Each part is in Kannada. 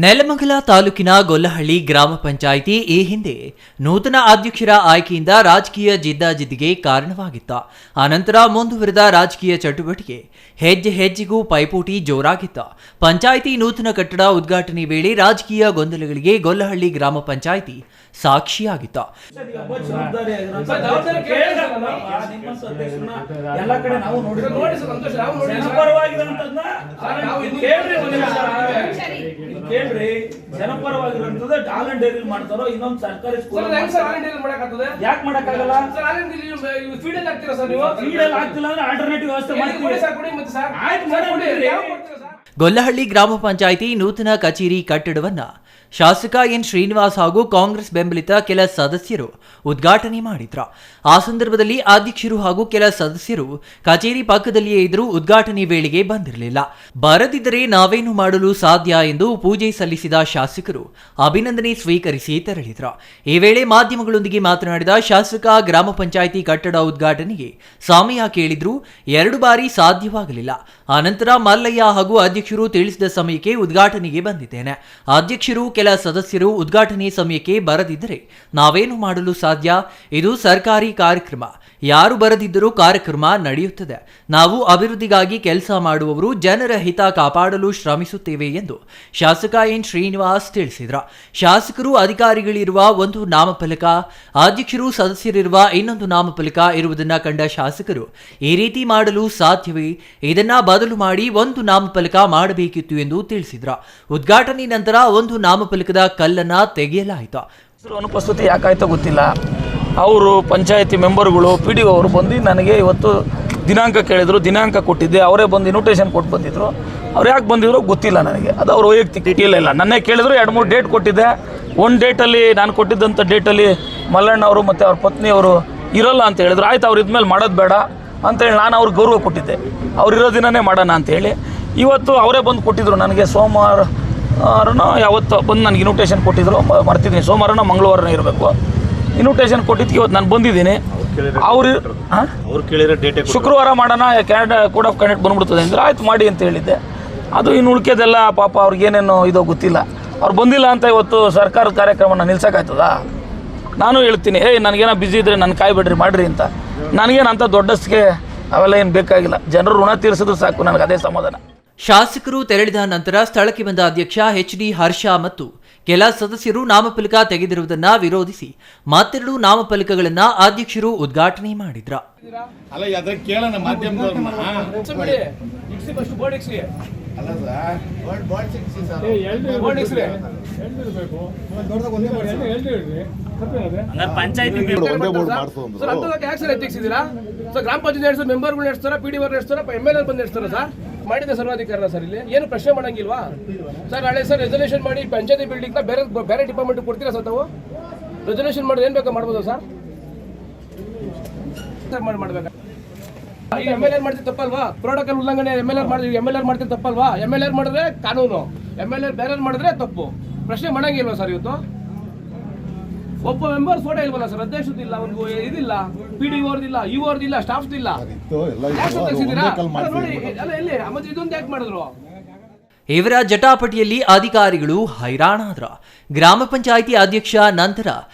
ನೆಲಮಂಗಲ ತಾಲೂಕಿನ ಗೊಲ್ಲಹಳ್ಳಿ ಗ್ರಾಮ ಪಂಚಾಯಿತಿ ಈ ಹಿಂದೆ ನೂತನ ಅಧ್ಯಕ್ಷರ ಆಯ್ಕೆಯಿಂದ ರಾಜಕೀಯ ಜಿದ್ದಾಜಿದ್ದಿಗೆ ಕಾರಣವಾಗಿತ್ತು. ಆನಂತರ ಮುಂದುವರೆದ ರಾಜಕೀಯ ಚಟುವಟಿಕೆ ಹೆಜ್ಜೆ ಹೆಜ್ಜೆಗೂ ಪೈಪೋಟಿ ಜೋರಾಗಿತ್ತು. ಪಂಚಾಯಿತಿ ನೂತನ ಕಟ್ಟಡ ಉದ್ಘಾಟನೆ ವೇಳೆ ರಾಜಕೀಯ ಗೊಂದಲಗಳಿಗೆ ಗೊಲ್ಲಹಳ್ಳಿ ಗ್ರಾಮ ಪಂಚಾಯಿತಿ ಸಾಕ್ಷಿಯಾಗಿತ್ತು. ಜನಪರವಾಗಿರುವಂತದ್ದು ಟಾಲೆಂಟ್ ಡೈರಿ ಮಾಡ್ತಾರೋ ಇನ್ನೊಂದು ಸರ್ಕಾರಿ ಸ್ಕೂಲ್ ಯಾಕೆ ಮಾಡಕ್ಕಾಗಲ್ಲ? ಫೀಡಲ್ ಆಗ್ತಿಲ್ಲ ಸರ್, ನೀವು ಫೀಡಲ್ ಆಗ್ತಿಲ್ಲ ಅಂದ್ರೆ ಆಲ್ಟರ್ನೇಟಿವ್ ವ್ಯವಸ್ಥೆ ಮಾಡ್ತೀವಿ. ಗೊಲ್ಲಹಳ್ಳಿ ಗ್ರಾಮ ಪಂಚಾಯಿತಿ ನೂತನ ಕಚೇರಿ ಕಟ್ಟಡವನ್ನ ಶಾಸಕ ಎನ್ ಶ್ರೀನಿವಾಸ್ ಹಾಗೂ ಕಾಂಗ್ರೆಸ್ ಬೆಂಬಲಿತ ಕೆಲ ಸದಸ್ಯರು ಉದ್ಘಾಟನೆ ಮಾಡಿದ್ರು. ಆ ಸಂದರ್ಭದಲ್ಲಿ ಅಧ್ಯಕ್ಷರು ಹಾಗೂ ಕೆಲ ಸದಸ್ಯರು ಕಚೇರಿ ಪಕ್ಕದಲ್ಲಿಯೇ ಇದ್ದರೂ ಉದ್ಘಾಟನೆ ವೇಳೆಗೆ ಬಂದಿರಲಿಲ್ಲ. ಬರದಿದ್ದರೆ ನಾವೇನು ಮಾಡಲು ಸಾಧ್ಯ ಎಂದು ಪೂಜೆ ಸಲ್ಲಿಸಿದ ಶಾಸಕರು ಅಭಿನಂದನೆ ಸ್ವೀಕರಿಸಿ ತೆರಳಿದ್ರು. ಈ ವೇಳೆ ಮಾಧ್ಯಮಗಳೊಂದಿಗೆ ಮಾತನಾಡಿದ ಶಾಸಕ ಗ್ರಾಮ ಪಂಚಾಯಿತಿ ಕಟ್ಟಡ ಉದ್ಘಾಟನೆಗೆ ಸಮಯ ಕೇಳಿದ್ರು 2 ಬಾರಿ ಸಾಧ್ಯವಾಗಲಿಲ್ಲ. ಆನಂತರ ಮಲ್ಲಯ್ಯ ಹಾಗೂ ಅಧ್ಯಕ್ಷರು ತಿಳಿಸಿದ ಸಮಯಕ್ಕೆ ಉದ್ಘಾಟನೆಗೆ ಬಂದಿದ್ದೇನೆ. ಅಧ್ಯಕ್ಷರು ಕೆಲ ಸದಸ್ಯರು ಉದ್ಘಾಟನೆ ಸಮಯಕ್ಕೆ ಬರದಿದ್ದರೆ ನಾವೇನು ಮಾಡಲು ಸಾಧ್ಯ? ಇದು ಸರ್ಕಾರಿ ಕಾರ್ಯಕ್ರಮ, ಯಾರು ಬರದಿದ್ದರೂ ಕಾರ್ಯಕ್ರಮ ನಡೆಯುತ್ತದೆ. ನಾವು ಅಭಿವೃದ್ಧಿಗಾಗಿ ಕೆಲಸ ಮಾಡುವವರು, ಜನರ ಹಿತ ಕಾಪಾಡಲು ಶ್ರಮಿಸುತ್ತೇವೆ ಎಂದು ಶಾಸಕ ಎನ್ ಶ್ರೀನಿವಾಸ್ ತಿಳಿಸಿದರು. ಶಾಸಕರು ಅಧಿಕಾರಿಗಳಿರುವ ಒಂದು ನಾಮಫಲಕ, ಅಧ್ಯಕ್ಷರು ಸದಸ್ಯರಿರುವ ಇನ್ನೊಂದು ನಾಮಫಲಕ ಇರುವುದನ್ನು ಕಂಡ ಶಾಸಕರು ಈ ರೀತಿ ಮಾಡಲು ಸಾಧ್ಯವೇ? ಇದನ್ನ ಬದಲು ಮಾಡಿ ಒಂದು ನಾಮಫಲಕ ಮಾಡಬೇಕಿತ್ತು ಎಂದು ತಿಳಿಸಿದರು. ಉದ್ಘಾಟನೆ ನಂತರ ಒಂದು ನಾಮಫಲಕದ ಕಲ್ಲನ್ನ ತೆಗೆಯಲಾಯಿತು. ಅನುಪಸ್ಥಿತಿ ಯಾಕಾಯ್ತೋ ಗೊತ್ತಿಲ್ಲ. ಅವರು ಪಂಚಾಯತಿ ಮೆಂಬರ್ಗಳು PDO ಅವರು ಬಂದು ನನಗೆ ಇವತ್ತು ದಿನಾಂಕ ಕೇಳಿದ್ರು, ದಿನಾಂಕ ಕೊಟ್ಟಿದ್ದೆ. ಅವರೇ ಬಂದು ಇನ್ವಿಟೇಷನ್ ಕೊಟ್ಟು ಬಂದಿದ್ರು. ಅವ್ರು ಯಾಕೆ ಬಂದಿದ್ರು ಗೊತ್ತಿಲ್ಲ ನನಗೆ, ಅದು ಅವ್ರ ವೈಯಕ್ತಿಕ ಇಲ್ಲ. ನನ್ನೇ ಕೇಳಿದ್ರು, 2-3 ಡೇಟ್ ಕೊಟ್ಟಿದ್ದೆ. ಒಂದು ಡೇಟಲ್ಲಿ ನಾನು ಕೊಟ್ಟಿದ್ದಂಥ ಡೇಟಲ್ಲಿ ಮಲ್ಲಣ್ಣ ಅವರು ಮತ್ತು ಅವ್ರ ಪತ್ನಿಯವರು ಇರೋಲ್ಲ ಅಂತ ಹೇಳಿದ್ರು. ಆಯ್ತು, ಅವ್ರು ಇದ್ಮೇಲೆ ಮಾಡೋದು ಬೇಡ ಅಂತೇಳಿ ನಾನು ಅವ್ರಿಗೆ ಗೌರವ ಕೊಟ್ಟಿದ್ದೆ. ಅವ್ರು ಇರೋ ದಿನವೇ ಮಾಡೋಣ ಅಂತೇಳಿ. ಇವತ್ತು ಅವರೇ ಬಂದು ಕೊಟ್ಟಿದ್ರು ನನಗೆ. ಸೋಮವಾರನ ಯಾವತ್ತು ಬಂದು ನನಗೆ ಇನ್ವಿಟೇಷನ್ ಕೊಟ್ಟಿದ್ರು, ಮಾಡ್ತಿದ್ದೀನಿ. ಸೋಮವಾರನ ಮಂಗಳವಾರನ ಇರಬೇಕು. ಇನ್ವಿಟೇಷನ್ ಕೊಟ್ಟಿದ್ದಕ್ಕೆ ಇವತ್ತು ನಾನು ಬಂದಿದ್ದೀನಿ. ಅವ್ರು ಕೇಳಿರೋ ಡೇಟ್ ಶುಕ್ರವಾರ ಮಾಡೋಣ, ಕೋಡ್ ಆಫ್ ಕಂಡಕ್ಟ್ ಬಂದ್ಬಿಡ್ತದೆ ಅಂದರೆ ಆಯ್ತು ಮಾಡಿ ಅಂತ ಹೇಳಿದ್ದೆ. ಅದು ಇನ್ನು ಉಳ್ಕೆದೆಲ್ಲ ಪಾಪ ಅವ್ರಿಗೇನೇನು ಇದೋ ಗೊತ್ತಿಲ್ಲ. ಅವ್ರು ಬಂದಿಲ್ಲ ಅಂತ ಇವತ್ತು ಸರ್ಕಾರದ ಕಾರ್ಯಕ್ರಮನ ನಿಲ್ಸೋಕ್ಕಾಯ್ತದ? ನಾನು ಹೇಳ್ತೀನಿ, ನನಗೇನೋ ಬ್ಯುಸಿ ಇದ್ದರೆ ನನ್ನ ಕಾಯ್ಬೇಡ್ರಿ ಮಾಡಿರಿ ಅಂತ. ನನಗೇನಂತ ದೊಡ್ಡಸ್ಗೆ ಅವೆಲ್ಲ ಏನು ಬೇಕಾಗಿಲ್ಲ. ಜನರು ಋಣ ತೀರಿಸಿದ್ರು ಸಾಕು, ನನಗೆ ಅದೇ ಸಮಾಧಾನ. ಶಾಸಕರು ತೆರಳಿದ ನಂತರ ಸ್ಥಳಕ್ಕೆ ಬಂದ ಅಧ್ಯಕ್ಷ HD ಹರ್ಷ ಮತ್ತು ಕೆಲ ಸದಸ್ಯರು ನಾಮಫಲಕ ತೆಗೆದಿರುವುದನ್ನು ವಿರೋಧಿಸಿ ಮತ್ತೆರಡು ನಾಮಫಲಕಗಳನ್ನು ಅಧ್ಯಕ್ಷರು ಉದ್ಘಾಟನೆ ಮಾಡಿದ್ರು. ಗ್ರಾಮ ಪಂಚಾಯತ್ ಮೆಂಬರ್ಗಳು ನಡೆಸ್ತಾರ, PDO ನಡೆಸ್ತಾರ, MLA ಬಂದು ನಡೆಸ್ತಾರ ಸರ್. ಮಾಡಿದ ಸರ್ವಾಧಿಕಾರನ ಸರ್, ಇಲ್ಲಿ ಏನು ಪ್ರಶ್ನೆ ಮಾಡಂಗಿಲ್ವಾ ಸರ್? ನಾಳೆ ಸರ್ ರೆಸಲ್ಯೂಷನ್ ಮಾಡಿ ಪಂಚಾಯತಿ ಬಿಲ್ಡಿಂಗ್ನ ಬೇರೆ ಡಿಪಾರ್ಟ್ಮೆಂಟ್ ಕೊಡ್ತೀರಾ ಸರ್? ತಾವು ರೆಸಲ್ಯೂಷನ್ ಮಾಡೋದು ಏನು ಬೇಕಾ ಮಾಡ್ಬೋದು ಸರ್? ಮಾಡ್ಬೇಕಾ? ಈಗ MLA ಮಾಡ್ತಿದ್ದು ತಪ್ಪಲ್ವಾ? ಪ್ರೋಟೋಕಾಲ್ ಉಲ್ಲಂಘನೆ MLA ಮಾಡ್ತಿದ್ದು ತಪ್ಪಲ್ವಾ? MLA ಮಾಡಿದ್ರೆ ಕಾನೂನು, MLA ಬೇರೆ ಮಾಡಿದ್ರೆ ತಪ್ಪು. ಪ್ರಶ್ನೆ ಮಾಡಂಗಿಲ್ವಾ ಸರ್? ಇವತ್ತು ಒಬ್ಬ ಮೆಂಬರ್ ಫೋಟೋ ಇಲ್ವಲ್ಲ ಸರ್? ಅಧ್ಯಕ್ಷದ್ದು ಇಲ್ಲ, ಒಂದು ಇದಿಲ್ಲ, PDO ಅವ್ರದಿಲ್ಲ, ಅವ್ರದಿಲ್ಲ, ಸ್ಟಾಫ್ದಿಲ್ಲ. ನೋಡಿ ಅಲ್ಲ, ಎಲ್ಲಿ ಮತ್ತೆ ಇದೊಂದು ಯಾಕೆ ಮಾಡಿದ್ರು? ಇವರ ಜಟಾಪಟಿಯಲ್ಲಿ ಅಧಿಕಾರಿಗಳು ಹೈರಾಣಾದ್ರ. ಗ್ರಾಮ ಪಂಚಾಯಿತಿ ಅಧ್ಯಕ್ಷ ನಂತರ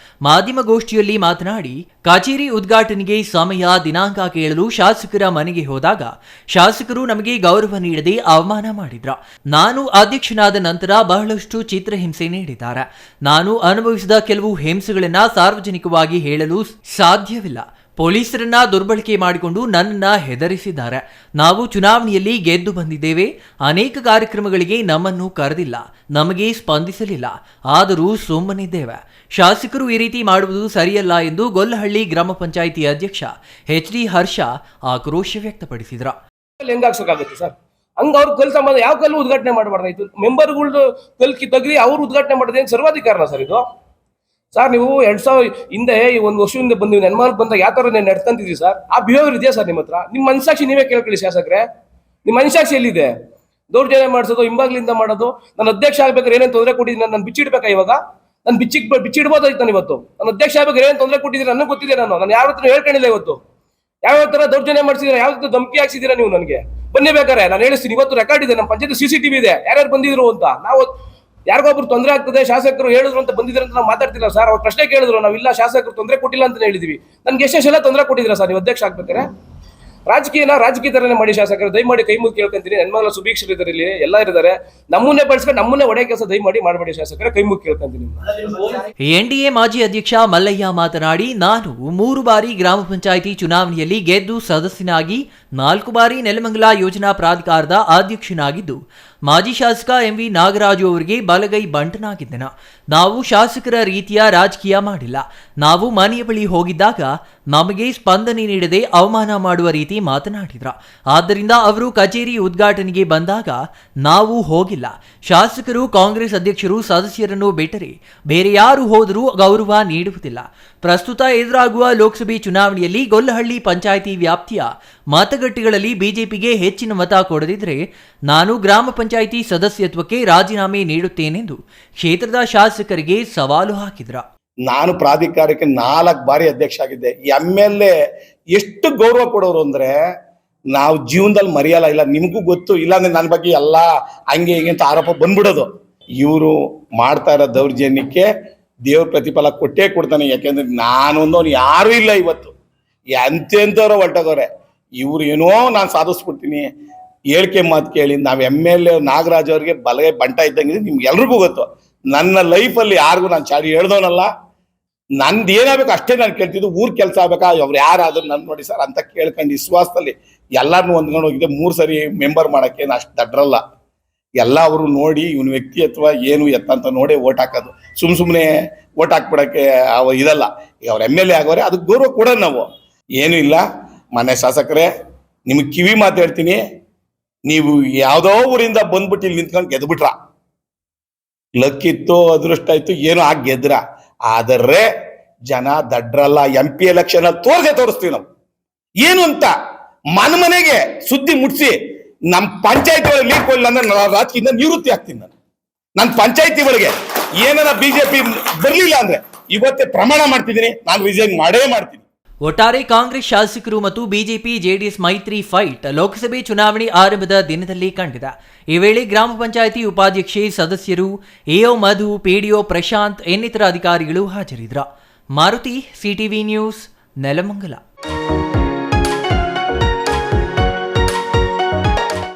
ಮಾಧ್ಯಮಗೋಷ್ಠಿಯಲ್ಲಿ ಮಾತನಾಡಿ, ಕಚೇರಿ ಉದ್ಘಾಟನೆಗೆ ಸಮಯ ದಿನಾಂಕ ಕೇಳಲು ಶಾಸಕರ ಮನೆಗೆ ಹೋದಾಗ ಶಾಸಕರು ನಮಗೆ ಗೌರವ ನೀಡದೆ ಅವಮಾನ ಮಾಡಿದ್ರ. ನಾನು ಅಧ್ಯಕ್ಷನಾದ ನಂತರ ಬಹಳಷ್ಟು ಚಿತ್ರಹಿಂಸೆ ನೀಡಿದ್ದಾರೆ. ನಾನು ಅನುಭವಿಸಿದ ಕೆಲವು ಹಿಂಸೆಗಳನ್ನ ಸಾರ್ವಜನಿಕವಾಗಿ ಹೇಳಲು ಸಾಧ್ಯವಿಲ್ಲ. ಪೊಲೀಸರನ್ನ ದುರ್ಬಳಕೆ ಮಾಡಿಕೊಂಡು ನನ್ನನ್ನು ಹೆದರಿಸಿದ್ದಾರೆ. ನಾವು ಚುನಾವಣೆಯಲ್ಲಿ ಗೆದ್ದು ಬಂದಿದ್ದೇವೆ. ಅನೇಕ ಕಾರ್ಯಕ್ರಮಗಳಿಗೆ ನಮ್ಮನ್ನು ಕರೆದಿಲ್ಲ, ನಮಗೆ ಸ್ಪಂದಿಸಲಿಲ್ಲ, ಆದರೂ ಸುಮ್ಮನಿದ್ದೇವೆ. ಶಾಸಕರು ಈ ರೀತಿ ಮಾಡುವುದು ಸರಿಯಲ್ಲ ಎಂದು ಗೊಲ್ಲಹಳ್ಳಿ ಗ್ರಾಮ ಪಂಚಾಯಿತಿ ಅಧ್ಯಕ್ಷ HD ಹರ್ಷ ಆಕ್ರೋಶ ವ್ಯಕ್ತಪಡಿಸಿದರು. ಹೆಂಗಾಗ್ಸೋಕ್ಕಾಗುತ್ತೆ ಸರ್? ಹಂಗ ಅವ್ರ ಕಲ್ ಸಂಬಂಧ ಯಾವ ಕಲ್ಲು ಉದ್ಘಾಟನೆ ಮಾಡಬಾರ್ದಾಯ್ತು? ಮೆಂಬರ್ಗಳು ಕಲ್ಕಿ ತೆಗ್ರಿ ಅವ್ರು ಉದ್ಘಾಟನೆ ಮಾಡೋದು ಏನು ಸರ್ವಾಧಿಕಾರನ ಸರ್ ಇದು? ಸರ್ ನೀವು 2000 ಹಿಂದೆ 1 ವರ್ಷದಿಂದ ಬಂದು ನೆನ್ಮಾರ್ಕ್ ಬಂದಾಗ ಯಾವ ಥರ ನೀವು ನಡ್ಕೊಂತಿದ್ರಿ ಸರ್? ಆ ಬಿಹೇವಿಯರ್ ಇದೆಯಾ ಸರ್ ನಿಮ್ಮ ಹತ್ರ? ನಿಮ್ಮ ಮನಸಾಕ್ಷಿ ನೀವೇ ಕೇಳ್ಕೊಳ್ಳಿ ಶಾಸಕರೇ. ನಿಮ್ಮ ಮನಸಾಕ್ಷಿ ಎಲ್ಲಿದೆ? ದೌರ್ಜನ್ಯ ಮಾಡಿಸೋದು, ಹಿಂಬಾಗ್ಲಿಂದ ಮಾಡೋದು. ನಾನು ಅಧ್ಯಕ್ಷ ಆಗ್ಬೇಕಾದ್ರೆ ಏನೇನು ತೊಂದರೆ ಕೊಟ್ಟಿದ್ದೀನಿ? ನಾನು ಬಿಚ್ಚಿಡ್ಬೇಕಾ ಇವಾಗ? ನಾನು ಬಿಚ್ಚಿಡ್ಬೋದಾಯ್ತು ನಾನು ಇವತ್ತು. ನಾನು ಅಧ್ಯಕ್ಷ ಆಗ್ಬೇಕಾದ್ರೆ ಏನೇನು ತೊಂದರೆ ಕೊಟ್ಟಿದ್ದೀನಿ ನನಗೆ ಗೊತ್ತಿದೆ. ನಾನು ಯಾವ ಹತ್ರ ಹೇಳ್ಕೊಂಡಿಲ್ಲ ಇವತ್ತು. ಯಾವ ಥರ ದೌರ್ಜನ್ಯ ಮಾಡಿಸಿದ್ರೆ, ಯಾವ ಥರ ಧಮಕಿ ಹಾಕ್ಸಿದ್ದೀರಾ ನೀವು ನನಗೆ? ಬನ್ನಿ ಬೇಕಾರೆ ನಾನು ಹೇಳಿಸ್ತೀನಿ. ಇವತ್ತು ರೆಕಾರ್ಡ್ ಇದೆ, ನಮ್ಮ ಪಂಚಾಯತ್ CCTV ಇದೆ, ಯಾರ್ಯಾರು ಬಂದಿದ್ರು ಅಂತ. ನಾವು ಯಾರಿಗೊಬ್ರು ತೊಂದರೆ ಆಗ್ತದೆ, ಶಾಸಕರು ಹೇಳಿದ್ರು ಅಂತ ಬಂದಿದ್ರು ಅಂತ ನಾವು ಮಾತಾಡ್ತಿಲ್ಲ ಸರ್. ಅವ್ರು ಪ್ರಶ್ನೆ ಕೇಳಿದ್ರು, ನಾವಿಲ್ಲ ಶಾಸಕರು ತೊಂದರೆ ಕೊಟ್ಟಿಲ್ಲ ಅಂತ ಹೇಳಿದ್ವಿ. ನನ್ಗೆ ಎಷ್ಟೆಲ್ಲ ತೊಂದರೆ ಕೊಟ್ಟಿದ್ದೀರಾ ಸರ್ ನೀವು ಅಧ್ಯಕ್ಷ ಆಗ್ಬೇಕಾರೆ? ರಾಜಕೀಯ ತರನೇ ಮಾಡಿ ಶಾಸಕರು, ದಯಮಾಡಿ ಕೈ ಮುಗಿ ಕೇಳ್ಕೊಂತೀನಿ. ಹೆಣ್ಮಗಳ ಸುಭೀಕ್ಷರು ಇದ್ದಾರೆ, ಇಲ್ಲಿ ಎಲ್ಲ ಇದ್ದಾರೆ, ನಮ್ಮನ್ನೇ ಬಳಸ್ಕೊಂಡು ನಮ್ಮನ್ನೇ ಒಡೆ ಕೆಲಸ ದಯಮಾಡಿ ಮಾಡಬೇಡಿ ಶಾಸಕರೇ, ಕೈ ಮುಗಿ ಕೇಳ್ಕೊಂತೀನಿ. ಎನ್ಡಿಎ ಮಾಜಿ ಅಧ್ಯಕ್ಷ ಮಲ್ಲಯ್ಯ ಮಾತನಾಡಿ, ನಾನು 3 ಬಾರಿ ಗ್ರಾಮ ಪಂಚಾಯಿತಿ ಚುನಾವಣೆಯಲ್ಲಿ ಗೆದ್ದು ಸದಸ್ಯನಾಗಿ 4 ಬಾರಿ ನೆಲಮಂಗಲ ಯೋಜನಾ ಪ್ರಾಧಿಕಾರದ ಅಧ್ಯಕ್ಷನಾಗಿದ್ದು, ಮಾಜಿ ಶಾಸಕ ಎಂವಿ ನಾಗರಾಜು ಅವರಿಗೆ ಬಲಗೈ ಬಂಟನಾಗಿದ್ದೆನು. ನಾವು ಶಾಸಕರ ರೀತಿಯ ರಾಜಕೀಯ ಮಾಡಿಲ್ಲ. ನಾವು ಮನೆಯ ಬಳಿ ಹೋಗಿದ್ದಾಗ ನಮಗೆ ಸ್ಪಂದನೆ ನೀಡದೆ ಅವಮಾನ ಮಾಡುವ ರೀತಿ ಮಾತನಾಡಿದ್ರ. ಆದ್ದರಿಂದ ಅವರು ಕಚೇರಿ ಉದ್ಘಾಟನೆಗೆ ಬಂದಾಗ ನಾವು ಹೋಗಿಲ್ಲ. ಶಾಸಕರು, ಕಾಂಗ್ರೆಸ್ ಅಧ್ಯಕ್ಷರು, ಸದಸ್ಯರನ್ನು ಬಿಟ್ಟರೆ ಬೇರೆ ಯಾರು ಹೋದರೂ ಗೌರವ ನೀಡುವುದಿಲ್ಲ. ಪ್ರಸ್ತುತ ಎದುರಾಗುವ ಲೋಕಸಭೆ ಚುನಾವಣೆಯಲ್ಲಿ ಗೊಲ್ಲಹಳ್ಳಿ ಪಂಚಾಯಿತಿ ವ್ಯಾಪ್ತಿಯ ಮತಗಟ್ಟೆಗಳಲ್ಲಿ ಬಿಜೆಪಿಗೆ ಹೆಚ್ಚಿನ ಮತ ಕೊಡದಿದ್ದರೆ ನಾನು ಗ್ರಾಮ ಪಂಚಾಯಿತಿ ಸದಸ್ಯತ್ವಕ್ಕೆ ರಾಜೀನಾಮೆ ನೀಡುತ್ತೇನೆಂದು ಕ್ಷೇತ್ರದ ಶಾಸಕರಿಗೆ ಸವಾಲು ಹಾಕಿದ್ರ. ನಾನು ಪ್ರಾಧಿಕಾರಕ್ಕೆ 4 ಬಾರಿ ಅಧ್ಯಕ್ಷ ಆಗಿದ್ದೆ. MLA ಎಷ್ಟು ಗೌರವ ಕೊಡೋರು ಅಂದ್ರೆ ನಾವು ಜೀವನದಲ್ಲಿ ಮರೆಯಲ್ಲ. ಇಲ್ಲ ನಿಮಗೂ ಗೊತ್ತು, ಇಲ್ಲಾಂದ್ರೆ ನನ್ನ ಬಗ್ಗೆ ಎಲ್ಲ ಹಂಗೆ ಹಿಂಗೆ ಅಂತ ಆರೋಪ ಬಂದ್ಬಿಡೋದು. ಇವರು ಮಾಡ್ತಾ ಇರೋ ದೌರ್ಜನ್ಯಕ್ಕೆ ದೇವ್ರ ಪ್ರತಿಫಲ ಕೊಟ್ಟೇ ಕೊಡ್ತಾನೆ. ಯಾಕೆಂದ್ರೆ ನಾನೊಂದವನು ಯಾರು ಇಲ್ಲ ಇವತ್ತು, ಎಂತೆಂಥವ್ರು ಹೊರಟೋಗವ್ರೆ. ಇವ್ರು ಏನೋ ನಾನು ಸಾಧಿಸ್ಬಿಡ್ತೀನಿ ಹೇಳಿಕೆ ಮಾತು ಕೇಳಿ. ನಾವು MLA ನಾಗರಾಜ್ ಅವ್ರಿಗೆ ಬಲಗೈ ಬಂಟ ಇದ್ದಂಗಿದೆ, ನಿಮ್ಗೆ ಎಲ್ರಿಗೂ ಗೊತ್ತು. ನನ್ನ ಲೈಫಲ್ಲಿ ಯಾರಿಗೂ ನಾನು ಚಾಡಿ ಹೇಳ್ದವನಲ್ಲ. ನಂದು ಏನಾಗಬೇಕು ಅಷ್ಟೇ ನಾನು ಕೇಳ್ತಿದ್ದು. ಊರ್ ಕೆಲಸ ಆಗ್ಬೇಕಾ, ಅವ್ರು ಯಾರಾದ್ರೂ ನನ್ ನೋಡಿ ಸರ್ ಅಂತ ಕೇಳ್ಕೊಂಡು ವಿಶ್ವಾಸದಲ್ಲಿ ಎಲ್ಲಾರನ್ನೂ ಹೊಂದ್ಕೊಂಡು ಹೋಗಿದ್ದೆ. 3 ಸರಿ ಮೆಂಬರ್ ಮಾಡಕ್ಕೆ ನಾನು ಅಷ್ಟು ದಡ್ರಲ್ಲ. ಎಲ್ಲ ಅವರು ನೋಡಿ ಇವನ್ ವ್ಯಕ್ತಿತ್ವ ಏನು ಎತ್ತ ನೋಡಿ ಓಟ್ ಹಾಕೋದು. ಸುಮ್ಮನೆ ಓಟ್ ಹಾಕ್ಬಿಡಕ್ಕೆ ಇದಲ್ಲ. ಈಗ ಅವ್ರು MLA ಆಗೋರೆ, ಅದಕ್ಕೆ ಗೌರವ ಕೊಡೋಣ ನಾವು. ಏನೂ ಇಲ್ಲ. ಮನೆ ಶಾಸಕರೇ, ನಿಮಗೆ ಕಿವಿ ಮಾತು ಹೇಳ್ತೀನಿ. ನೀವು ಯಾವುದೋ ಊರಿಂದ ಬಂದ್ಬಿಟ್ಟು ಇಲ್ಲಿ ನಿಂತ್ಕೊಂಡು ಗೆದ್ಬಿಟ್ರ, ಲಕ್ಕಿತ್ತು, ಅದೃಷ್ಟ ಇತ್ತು, ಏನೋ ಆಗಿ ಗೆದ್ರ. ಆದರೆ ಜನ ದಡ್ರಲ್ಲ. MP ಎಲೆಕ್ಷನ್ ಅಲ್ಲಿ ತೋರಿಸ್ತೀವಿ ನಾವು ಏನು ಅಂತ. ಮನೆಗೆ ಸುದ್ದಿ ಮುಟ್ಸಿ ನಮ್ಮ ಪಂಚಾಯತಿ ಒಳಗೆ ಲೀಕ್ ಹೋಗಿಲ್ಲ ಅಂದ್ರೆ ರಾಜಕೀಯದಿಂದ ನಿವೃತ್ತಿ ಆಗ್ತೀನಿ ನಾನು. ನನ್ನ ಪಂಚಾಯತಿ ಒಳಗೆ ಏನಾರ BJP ಬರ್ಲಿಲ್ಲ ಅಂದ್ರೆ ಇವತ್ತೇ ಪ್ರಮಾಣ ಮಾಡ್ತಿದ್ದೀನಿ, ನಾನು ರಿಸೈನ್ ಮಾಡೇ ಮಾಡ್ತೀನಿ. ಒಟ್ಟಾರೆ ಕಾಂಗ್ರೆಸ್ ಶಾಸಕರು ಮತ್ತು ಬಿಜೆಪಿ ಜೆಡಿಎಸ್ ಮೈತ್ರಿ ಫೈಟ್ ಲೋಕಸಭೆ ಚುನಾವಣೆ ಆರಂಭದ ದಿನದಲ್ಲಿ ಕಂಡಿದೆ. ಈ ವೇಳೆ ಗ್ರಾಮ ಪಂಚಾಯಿತಿ ಉಪಾಧ್ಯಕ್ಷೆ, ಸದಸ್ಯರು, AO ಮಧು, PDO ಪ್ರಶಾಂತ್ ಇನ್ನಿತರ ಅಧಿಕಾರಿಗಳು ಹಾಜರಿದ್ದರು. Maruti, CTV news, Nelamangala.